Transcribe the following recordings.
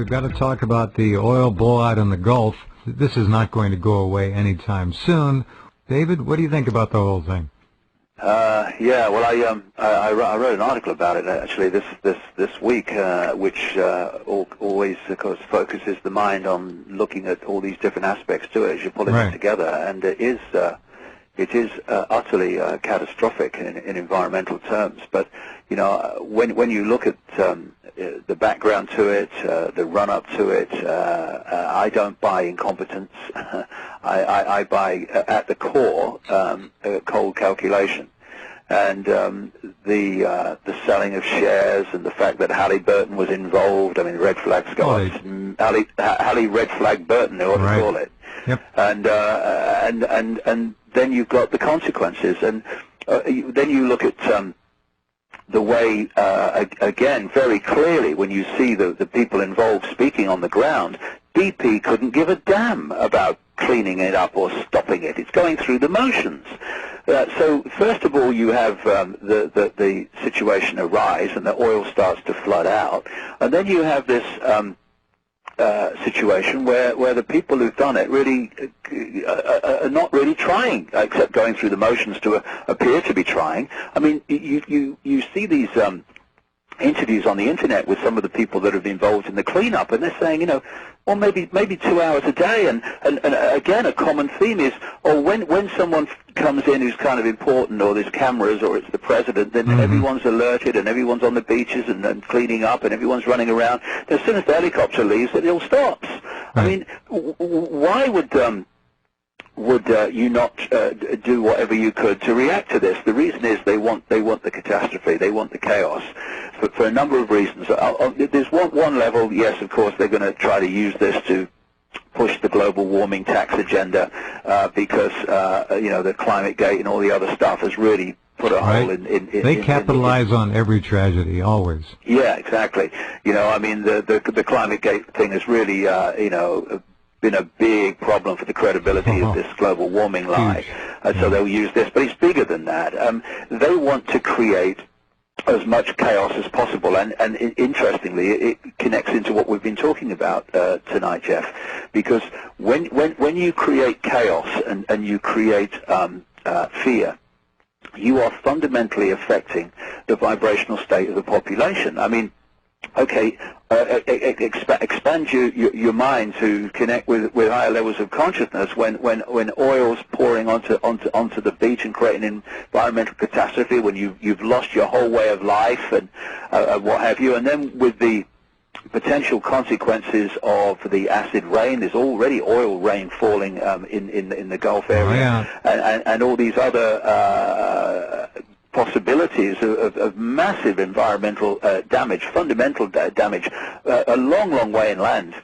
we've got to talk about the oil blowout in the Gulf. This is not going to go away anytime soon. David, what do you think about the whole thing? Yeah, well, I wrote an article about it actually this week, which always, of course, focuses the mind on looking at all these different aspects to it as you're pulling it together, and it is utterly catastrophic in environmental terms. But you know, when you look at the background to it, the run-up to it, I don't buy incompetence. I buy, at the core, cold calculation. And the selling of shares and the fact that Haliburton was involved. I mean, red flags go up. Hali red flag Burton, they ought to call it. Yep. And then you've got the consequences. And then you look at the way, again, very clearly, when you see the people involved speaking on the ground, BP couldn't give a damn about cleaning it up or stopping it. It's going through the motions. So first of all, you have the situation arise and the oil starts to flood out. And then you have this situation where the people who've done it really are not really trying, except going through the motions to appear to be trying. I mean, you see these interviews on the internet with some of the people that have been involved in the cleanup, and they're saying, you know, well, maybe 2 hours a day, and again, a common theme is, oh, when someone comes in who's kind of important, or there's cameras, or it's the president, then everyone's alerted, and everyone's on the beaches and cleaning up, and everyone's running around. As soon as the helicopter leaves, it all stops. I mean, why would you not do whatever you could to react to this? The reason is they want the catastrophe, they want the chaos, for a number of reasons. There's one level, yes, of course, they're going to try to use this to push the global warming tax agenda because you know, the climate gate and all the other stuff has really put a hole in they capitalize on every tragedy, always. Yeah, exactly. You know, I mean, the climate gate thing is really you know, been a big problem for the credibility of this global warming lie. So they'll use this, but it's bigger than that. They want to create as much chaos as possible, and interestingly, it connects into what we've been talking about tonight, Jeff, because when you create chaos and you create fear, you are fundamentally affecting the vibrational state of the population. I mean, okay, expand your mind to connect with higher levels of consciousness when oil's pouring onto the beach and creating an environmental catastrophe, when you've lost your whole way of life and what have you, and then with the potential consequences of the acid rain. There's already oil rain falling in the Gulf area, and all these other possibilities of massive environmental damage, fundamental damage, a long way inland.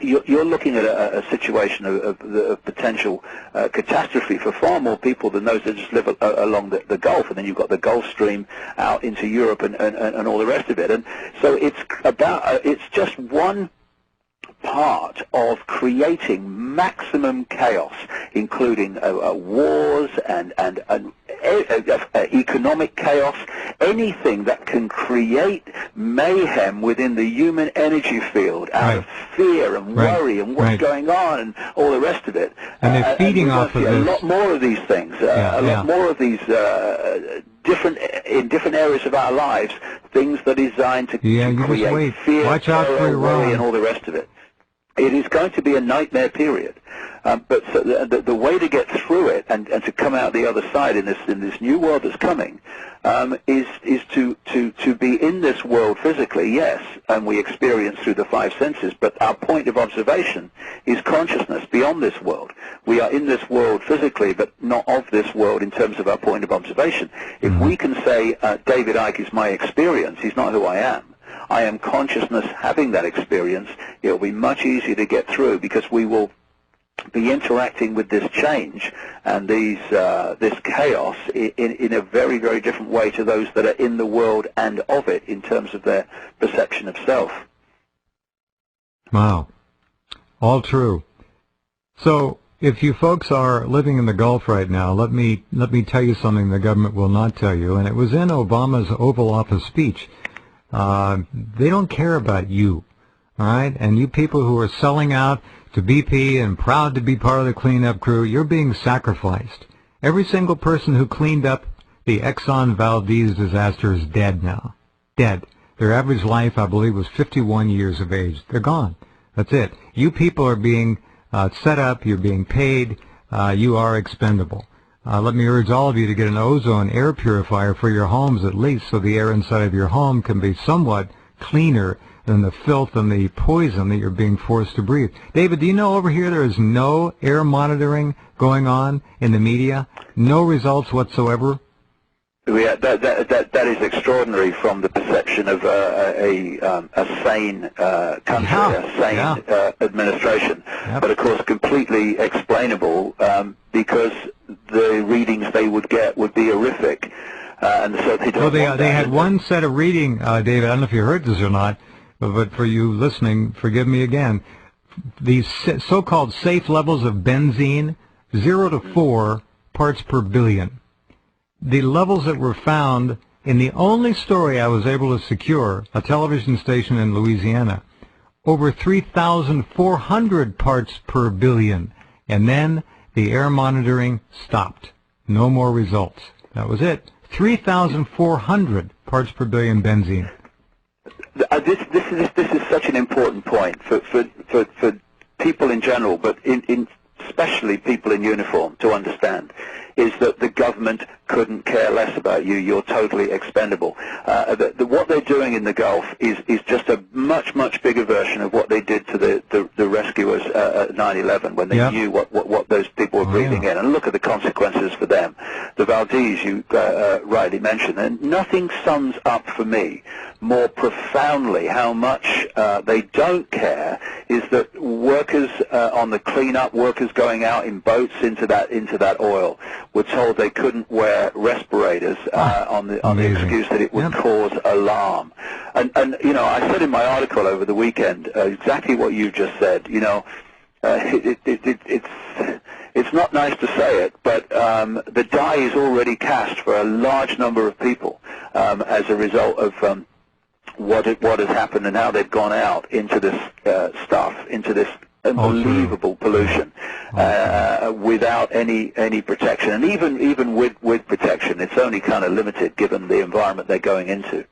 You're looking at a situation of potential catastrophe for far more people than those that just live along the Gulf, and then you've got the Gulf Stream out into Europe and all the rest of it. And so it's just one part of creating maximum chaos, including wars and economic chaos, anything that can create mayhem within the human energy field out of fear and worry and what's going on and all the rest of it. And they're feeding off of this. A lot more of these things, a lot more of these in different areas of our lives, things that are designed to create fear, worry, and all the rest of it. It is going to be a nightmare period, but so the way to get through it and to come out the other side in this new world that's coming is to be in this world physically, yes, and we experience through the five senses, but our point of observation is consciousness beyond this world. We are in this world physically, but not of this world in terms of our point of observation. If we can say, David Icke is my experience, he's not who I am. I am consciousness having that experience. It will be much easier to get through because we will be interacting with this change and this chaos in a very, very different way to those that are in the world and of it in terms of their perception of self. Wow. All true. So if you folks are living in the Gulf right now, let me tell you something the government will not tell you, and it was in Obama's Oval Office speech. They don't care about you. all right? And you people who are selling out to BP and proud to be part of the cleanup crew, you're being sacrificed. Every single person who cleaned up the Exxon Valdez disaster is dead now. Dead. Their average life, I believe, was 51 years of age. They're gone. That's it. You people are being set up. You're being paid. You are expendable. Let me urge all of you to get an ozone air purifier for your homes at least, so the air inside of your home can be somewhat cleaner than the filth and the poison that you're being forced to breathe. David, do you know over here there is no air monitoring going on in the media? No results whatsoever? Yeah, that is extraordinary from the perception of a sane country, a sane administration. Yep. But of course, completely explainable because the readings they would get would be horrific, and so they don't. Well, they had one set of reading, David. I don't know if you heard this or not, but for you listening, forgive me again. These so-called safe levels of benzene, 0 to 4 parts per billion. The levels that were found in the only story I was able to secure, a television station in Louisiana, over 3,400 parts per billion. And then the air monitoring stopped. No more results. That was it. 3,400 parts per billion benzene. This is such an important point for people in general, but in especially people in uniform to understand, is that the government couldn't care less about you. You're totally expendable. What they're doing in the Gulf is just a much bigger version of what they did to the rescuers at 9/11 when they knew what those people were breathing in. And look at the consequences for them. The Valdez, you rightly mentioned, and nothing sums up for me more profoundly how much they don't care is that workers on the cleanup, workers going out in boats into that oil, were told they couldn't wear respirators on the excuse that it would cause alarm. And you know, I said in my article over the weekend exactly what you just said. You know, it's not nice to say it, but the die is already cast for a large number of people as a result of what has happened and how they've gone out into this stuff, into this unbelievable pollution without any protection. And even with protection, it's only kind of limited given the environment they're going into.